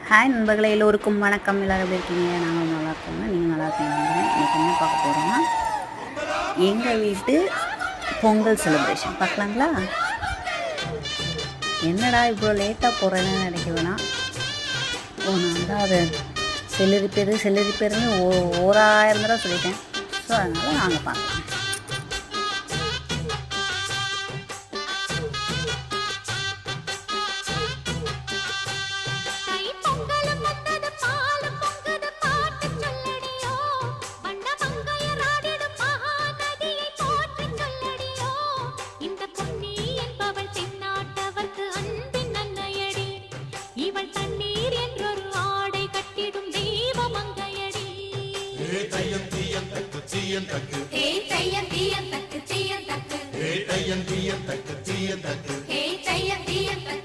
Hi நண்பர்களே, எல்லோருக்கும் வணக்கம். எல்லோரும் எப்படி இருக்கீங்க? நாங்கள் நல்லா இருக்கோங்க. நீங்கள் நல்லா இருக்கீங்க நம்புகிறேன். இன்றைக்கி என்ன பார்க்க போகிறோன்னா, எங்கள் வீட்டு பொங்கல் செலிப்ரேஷன் பார்க்கலாங்களா? என்னடா இவ்வளோ லேட்டாக போகிறேன்னு நினைக்க வேணாம். நான் தான் அதை செல்லரிப்பேருன்னு ஓராயிரம் தடவை சொல்லிட்டேன். ஸோ அதனால் நாங்கள் பார்க்கலாம். Hey, tayyan tiyan tak, tiyan tak. Hey, tayyan tiyan tak, tiyan tak. Hey, tayyan tiyan tak.